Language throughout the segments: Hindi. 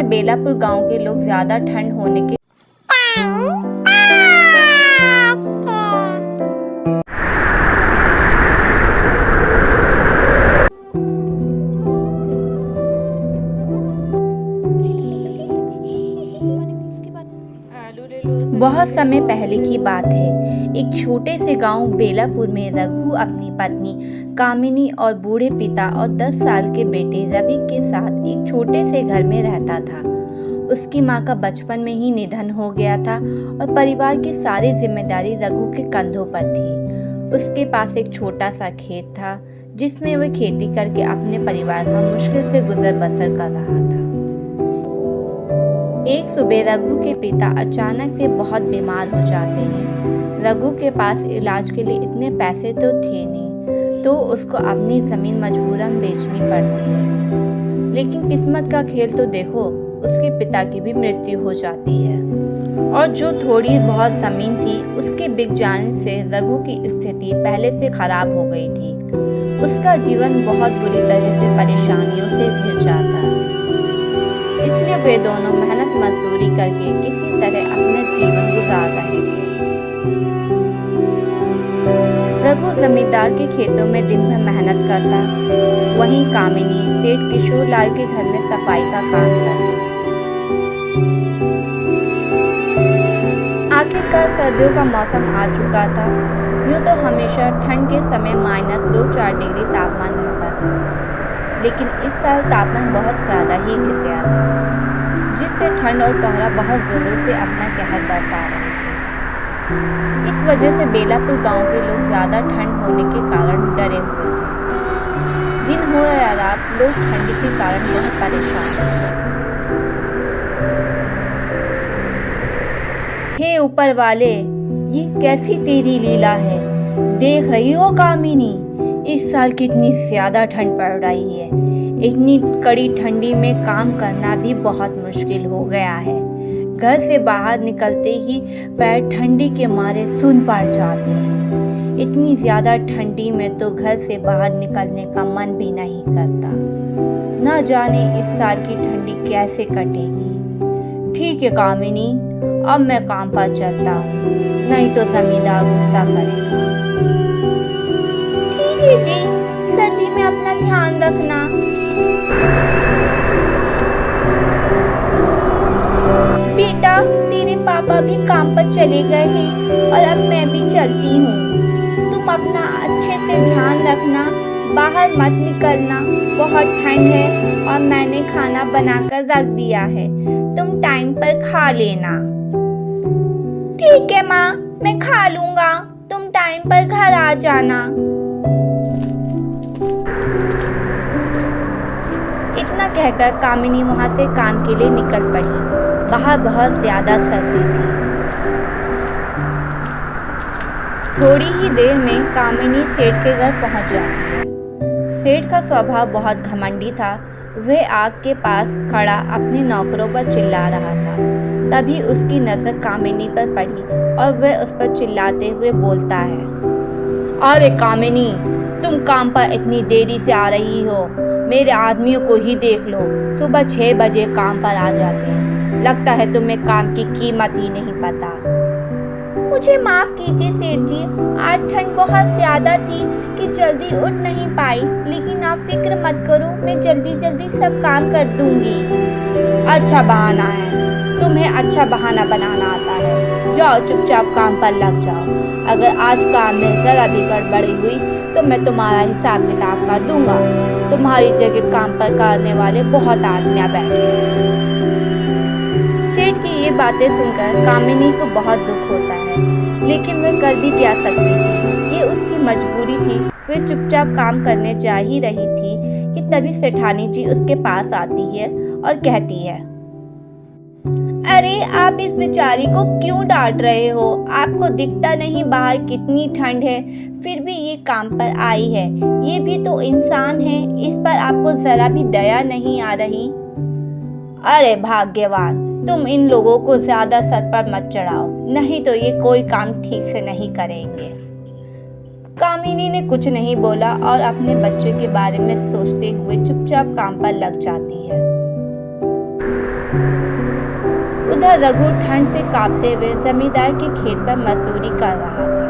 बेलापुर गांव के लोग ज्यादा ठंड होने के बहुत समय पहले की बात है। एक छोटे से गांव बेलापुर में रघु अपनी पत्नी कामिनी और बूढ़े पिता और 10 साल के बेटे रवि के साथ एक छोटे से घर में रहता था। उसकी मां का बचपन में ही निधन हो गया था और परिवार की सारी जिम्मेदारी रघु के कंधों पर थी। उसके पास एक छोटा सा खेत था जिसमें वह खेती करके अपने परिवार का मुश्किल से गुजर बसर कर रहा था। एक सुबह रघु के पिता अचानक से बहुत बीमार हो जाते हैं। रघु के पास इलाज के लिए इतने पैसे तो थे नहीं, तो उसको अपनी जमीन मजबूरन बेचनी पड़ती है। लेकिन किस्मत का खेल तो देखो, उसके पिता की भी मृत्यु हो जाती है और जो थोड़ी बहुत जमीन थी उसके बिक जाने से रघु की स्थिति पहले से खराब हो गई थी। उसका जीवन बहुत बुरी तरह से परेशानियों से घिर जाता। इसलिए वे दोनों मेहनत मजदूरी करके किसी तरह अपना जीवन गुजार रहे थे। रघु जमींदार के खेतों में दिन भर मेहनत करता, वहीं कामिनी सेठ किशोर लाल के घर में सफाई का काम करती थी। आखिरकार सर्दियों का मौसम आ चुका था। यूं तो हमेशा ठंड के समय -2-4 डिग्री तापमान रहता था, लेकिन इस साल तापमान बहुत ज्यादा ही गिर गया था, जिससे ठंड और कोहरा बहुत जोरों से अपना कहर बरसा रहे थे। इस वजह से बेलापुर गांव के लोग ज्यादा ठंड होने के कारण डरे हुए थे। दिन हो या रात, लोग ठंड के कारण बहुत परेशान थे। हे ऊपर वाले, ये कैसी तेरी लीला है? देख रही हो कामिनी, इस साल कितनी ज्यादा ठंड पड़ रही है। इतनी कड़ी ठंडी में काम करना भी बहुत मुश्किल हो गया है। घर से बाहर निकलते ही पैर ठंडी के मारे सुन पड़ जाते हैं। इतनी ज्यादा ठंडी में तो घर से बाहर निकलने का मन भी नहीं करता। न जाने इस साल की ठंडी कैसे कटेगी। ठीक है कामिनी, अब मैं काम पर चलता हूँ, नहीं तो जमींदार गुस्सा करेगा। ठीक है जी, सर्दी में अपना ध्यान रखना। बेटा, तेरे पापा भी काम पर चले गए हैं और अब मैं भी चलती हूँ। तुम अपना अच्छे से ध्यान रखना, बाहर मत निकलना, बहुत ठंड है और मैंने खाना बनाकर रख दिया है, तुम टाइम पर खा लेना। ठीक है माँ, मैं खा लूंगा, तुम टाइम पर घर आ जाना। इतना कहकर कामिनी वहां से काम के लिए निकल पड़ी। बाहर बहुत ज्यादा सर्दी थी। थोड़ी ही देर में कामिनी सेठ के घर पहुंच जाती है। सेठ का स्वभाव बहुत घमंडी था। वह आग के पास खड़ा अपने नौकरों पर चिल्ला रहा था। तभी उसकी नजर कामिनी पर पड़ी और वह उस पर चिल्लाते हुए बोलता है, अरे कामिनी, तुम काम पर इतनी देरी से आ रही हो? मेरे आदमियों को ही देख लो, सुबह 6 बजे काम पर आ जाते हैं। लगता है तुम्हें काम की कीमत ही नहीं पता। मुझे माफ कीजिए सेठ जी, आज ठंड बहुत ज्यादा थी कि जल्दी उठ नहीं पाई, लेकिन आप फिक्र मत करो, मैं जल्दी जल्दी सब काम कर दूंगी। अच्छा बहाना है, तुम्हें अच्छा बहाना बनाना आता है। जाओ चुपचाप काम पर लग जाओ। अगर आज काम में जरा भी गड़बड़ी हुई तो मैं तुम्हारा हिसाब किताब कर दूंगा। तुम्हारी जगह काम पर करने वाले बहुत आदमियां बैठे हैं। सेठ की ये बातें सुनकर कामिनी को बहुत दुख होता है, लेकिन वह कर भी क्या सकती थी, ये उसकी मजबूरी थी। वह चुपचाप काम करने जा ही रही थी कि तभी सेठानी जी उसके पास आती है और कहती है, अरे आप इस बेचारी को क्यों डांट रहे हो? आपको दिखता नहीं बाहर कितनी ठंड है, फिर भी ये काम पर आई है। ये भी तो इंसान है, इस पर आपको जरा भी दया नहीं आ रही। अरे भाग्यवान, तुम इन लोगों को ज्यादा सर पर मत चढ़ाओ, नहीं तो ये कोई काम ठीक से नहीं करेंगे। कामिनी ने कुछ नहीं बोला और अपने बच्चे के बारे में सोचते हुए चुपचाप काम पर लग जाती है। उधर रघु ठंड से कांपते हुए जमींदार के खेत पर मजदूरी कर रहा था।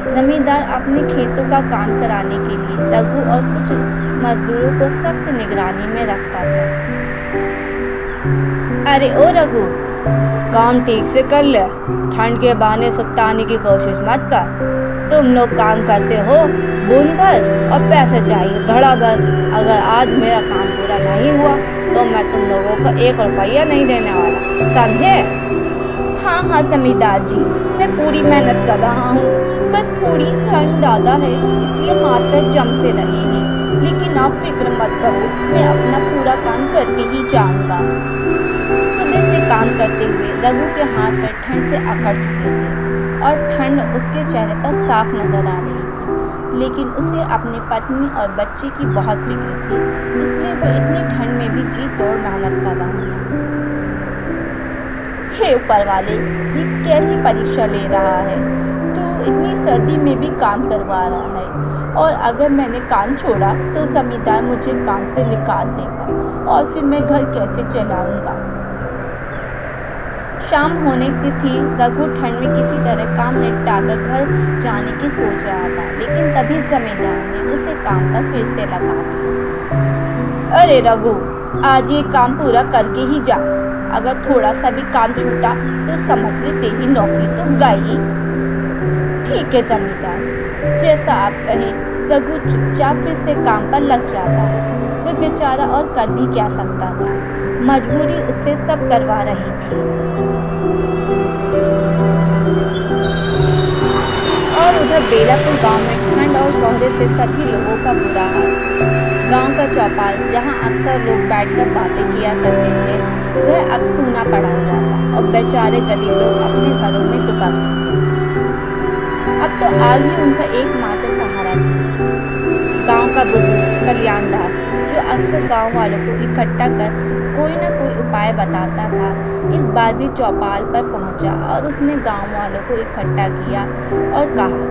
जमींदार अपने खेतों का काम कराने के लिए रघु और कुछ मजदूरों को सख्त निगरानी में रखता था। अरे ओ रघु, काम ठीक से कर ले, ठंड के बहाने सुस्ताने की कोशिश मत कर। तुम लोग काम करते हो बूंद भर और पैसे चाहिए घड़ा भर। अगर आज मेरा काम पूरा नहीं हुआ तो मैं तुम लोगों को 1 रुपया नहीं देने वाला, समझे? हाँ जमींदार जी, मैं पूरी मेहनत कर रहा हूँ, बस थोड़ी ठंड ज्यादा है इसलिए हाथ पैर जम से रहे हैं, लेकिन आप फिक्र मत करो, मैं अपना पूरा काम करके ही जाऊंगा। सुबह से काम करते हुए रघु के हाथ पैर ठंड से अकड़ चुके थे और ठंड उसके चेहरे पर साफ नजर आ रही थी, लेकिन उसे अपनी पत्नी और बच्चे की बहुत फिक्र थी, इसलिए वह इतनी ठंड में भी जी तोड़ मेहनत कर रहा था। हे ऊपर वाले, ये कैसी परीक्षा ले रहा है? तू इतनी सर्दी में भी काम करवा रहा है, और अगर मैंने काम छोड़ा तो जमींदार मुझे काम से निकाल देगा और फिर मैं घर कैसे चलाऊंगा? शाम होने की थी। रघु ठंड में किसी तरह काम निपटाकर घर जाने की सोच रहा था, लेकिन तभी जमींदार ने उसे काम पर फिर से लगा दिया। अरे रघु, आज ये काम पूरा करके ही जाना, अगर थोड़ा सा भी काम छूटा तो समझ ले तेरी नौकरी तो गई। ठीक है जमींदार, जैसा आप कहें। रघु चुपचाप फिर से काम पर लग जाता है। वह बेचारा और कर भी क्या सकता था, मजबूरी उससे सब करवा रही थी। और उधर बेलापुर गांव में ठंड और कोहरे से सभी लोगों का बुरा हाल था। गांव का चौपाल, जहां अक्सर लोग बैठकर बातें किया करते थे, वह अब सूना पड़ा हुआ था और बेचारे गरीब लोग अपने घरों में दुबक चुके थे। अब तो आग ही उनका एकमात्र सहारा था। गांव का बुजुर्ग कल्याण दास, जो अक्सर गांव वालों को इकट्ठा कर कोई न कोई उपाय बताता था, इस बार भी चौपाल पर पहुंचा और उसने गांव वालों को इकट्ठा किया और कहा,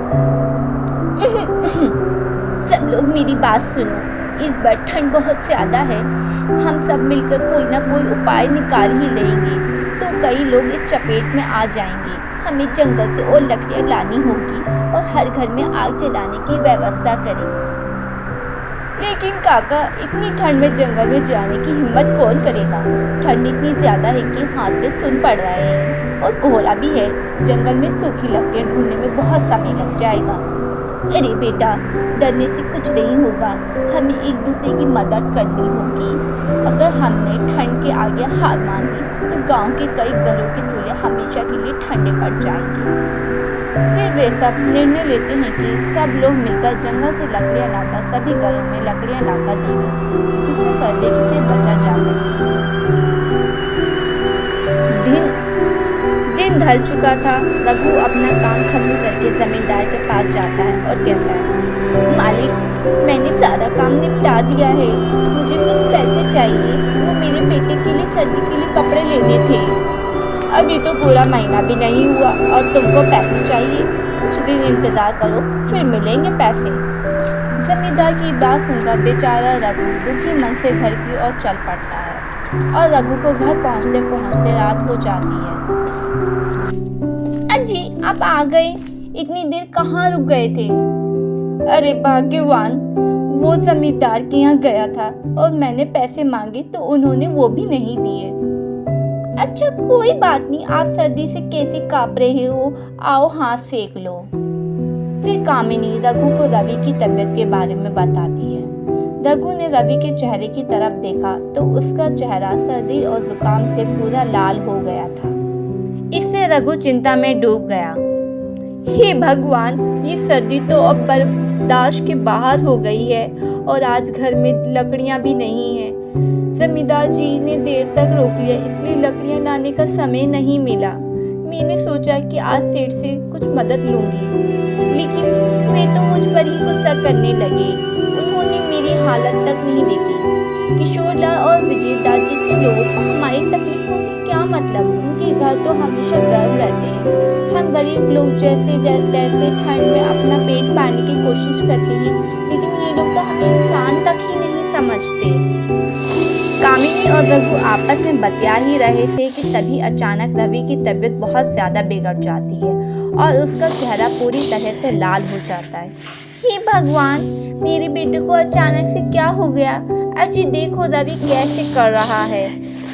सब लोग मेरी बात सुनो, इस बार ठंड बहुत ज्यादा है, हम सब मिलकर कोई ना कोई उपाय निकाल ही लेंगे तो कई लोग इस चपेट में आ जाएंगे। हमें जंगल से और लकड़ियां लानी होगी और हर घर में आग जलाने की व्यवस्था करें। लेकिन काका, इतनी ठंड में जंगल में जाने की हिम्मत कौन करेगा? ठंड इतनी ज्यादा है कि हाथ पे सुन पड़ रहे हैं और कोहरा भी है, जंगल में सूखी लकड़ियां ढूंढने में बहुत समय लग जाएगा। अरे बेटा, डरने से कुछ नहीं होगा, हमें एक दूसरे की मदद करनी होगी। अगर हमने ठंड के आगे हार मान ली तो गांव के कई घरों के चूल्हे हमेशा के लिए ठंडे पड़ जाएंगे। फिर वे सब निर्णय लेते हैं कि सब लोग मिलकर जंगल से लकड़ियां लाकर सभी घरों में लकड़ियां लाकर देंगे, जिससे सर्दी से बचा जा सके। दिन ढल चुका था। रघु अपना काम खत्म करके जमींदार के पास जाता है और कहता है, मालिक, मैंने सारा काम निपटा दिया है, मुझे कुछ पैसे चाहिए, वो मेरे बेटे के लिए सर्दी के लिए कपड़े लेने थे। अभी तो पूरा महीना भी नहीं हुआ और तुमको पैसे चाहिए? कुछ दिन इंतजार करो, फिर मिलेंगे पैसे। जमींदार की बात सुनकर बेचारा रघु दुखी मन से घर की ओर चल पड़ता है और रघु को घर पहुंचते पहुंचते रात हो जाती है। अजी, आप आ गए, इतनी देर कहाँ रुक गए थे? अरे भाग्यवान, वो जमींदार के यहाँ गया था और मैंने पैसे मांगे तो उन्होंने वो भी नहीं दिए। अच्छा कोई बात नहीं, आप सर्दी से कैसे कांप रहे हो, आओ हाथ सेक लो। फिर कामिनी रघु को रवि की तबीयत के बारे में बताती है। रघु ने रवि के चेहरे की तरफ देखा तो उसका चेहरा सर्दी और जुकाम से पूरा लाल हो गया था। इससे रघु चिंता में डूब गया। हे भगवान, ये सर्दी तो अब बर्दाश्त के बाहर हो गई है और आज घर में लकड़ियां भी नहीं है। जमींदार जी ने देर तक रोक लिया, इसलिए लकड़ियां लाने का समय नहीं मिला। मैंने सोचा कि आज सेठ से कुछ मदद लूंगी, लेकिन वे तो मुझ पर ही गुस्सा करने लगे। उन्होंने मेरी हालत तक नहीं देखी। किशोरलाल और विजयदास जैसे लोगों को हमारी तकलीफों से क्या मतलब? उनके घर तो हमेशा गर्म रहते हैं। हम गरीब लोग जैसे तैसे ठंड में अपना पेट पालने की कोशिश करते हैं, लेकिन ये लोग तो हमें इंसान तक ही नहीं समझते। कामिनी और रघु आपस में बतिया ही रहे थे कि तभी अचानक रवि की तबीयत बहुत ज्यादा बिगड़ जाती है और उसका चेहरा पूरी तरह से लाल हो जाता है। हे भगवान, मेरे बेटे को अचानक से क्या हो गया? अजी देखो रवि कैसे कर रहा है।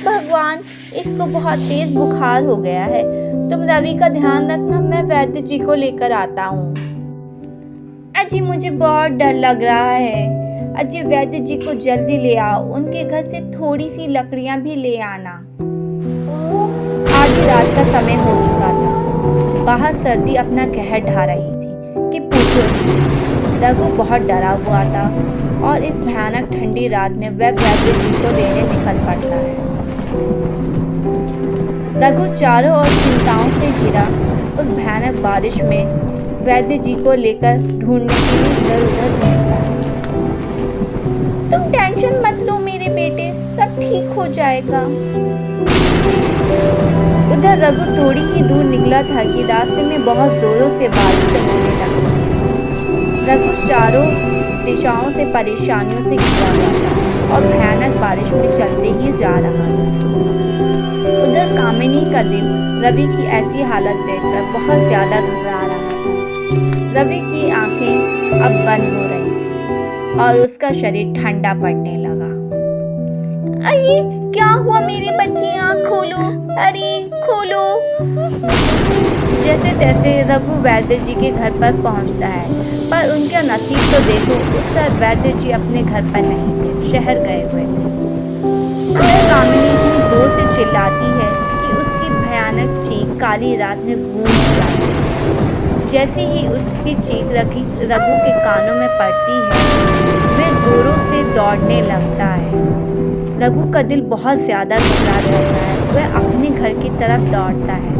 भगवान, इसको बहुत तेज बुखार हो गया है। तुम रवि का ध्यान रखना, मैं वैद्य जी को लेकर आता हूँ। अजी मुझे बहुत डर लग रहा है। अजी वैद्य जी को जल्दी ले आओ, उनके घर से थोड़ी सी लकड़ियां भी ले आना। आधी रात का समय हो चुका था। बाहर सर्दी अपना कहर ढा रही थी कि पूछो नहीं। रघु बहुत डरा हुआ था और इस भयानक ठंडी रात में वह वैद्य जी को लेने निकल पड़ता है। रघु चारों ओर चिंताओं से घिरा उस भयानक बारिश में वैद्य जी को लेकर ढूंढने के लिए इधर उधर ढूंढता है। तुम टेंशन मत लो मेरे बेटे, सब ठीक हो जाएगा। उधर रघु थोड़ी ही दूर निकला था कि रास्ते में बहुत जोरों से बारिश होने लगी। रघु चारों दिशाओं से परेशानियों से घिरा हुआ था और भयानक बारिश में चलते ही जा रहा था। उधर कामिनी का दिल रवि की ऐसी हालत देखकर बहुत ज्यादा घबरा रहा था। रवि की आंखें अब बंद हो रही और उसका शरीर ठंडा पड़ने लगा। अरे क्या हुआ मेरी बच्ची, आंख खोलो, अरे खोलो। जैसे तैसे रघु वैद्य जी के घर पर पहुंचता है, पर उनका नसीब तो देखो, उस समय वैद्य जी अपने घर पर नहीं थे, शहर गए हुए थे। कामिनी इतनी जोर से चिल्लाती है कि उसकी भयानक चीख काली रात में गूंज जाती है। जैसे ही उसकी चीख रघु के कानों में पड़ती है, वह जोरों से दौड़ने लगता है। रघु का दिल बहुत ज्यादा घबरा जाता है। वह अपने घर की तरफ दौड़ता है।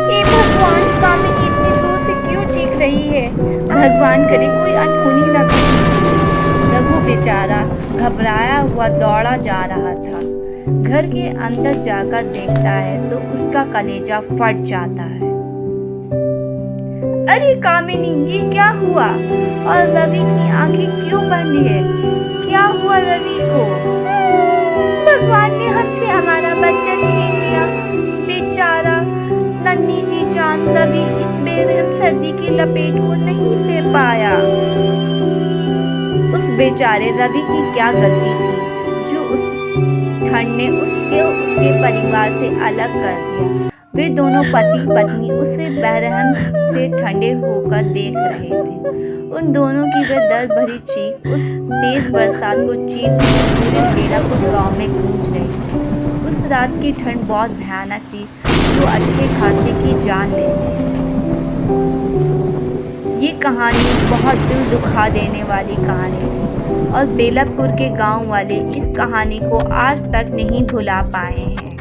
हे भगवान, कामिनी इतनी जोर से क्यों चीख रही है? भगवान करे कोई अनहोनी न करे। रघु बेचारा घबराया हुआ दौड़ा जा रहा था। घर के अंदर जाकर देखता है तो उसका कलेजा फट जाता है। अरे कामिनी, ये क्या हुआ? और रवि की आंखें क्यों बंद है? क्या हुआ रवि को? भगवान ने हमसे हमारा बच्चा छीन लिया। बेचारा नन्ही सी जान रवि इस बेरहम सर्दी की लपेट को नहीं सह पाया। उस बेचारे रवि की क्या गलती थी जो उस ठंड ने उसके परिवार से अलग कर दिया। वे दोनों पति पत्नी उसे बेरहम से ठंडे होकर देख रहे थे। उन दोनों की वह दर्द भरी चीख उस तेज बरसात को चीरते हुए पूरे बेलापुर गांव में गूंज रही थी। उस रात की ठंड बहुत भयानक थी, जो अच्छे खासे की जान ले गई। ये कहानी बहुत दिल दुखा देने वाली कहानी थी और बेलापुर के गांव वाले इस कहानी को आज तक नहीं भुला पाए हैं।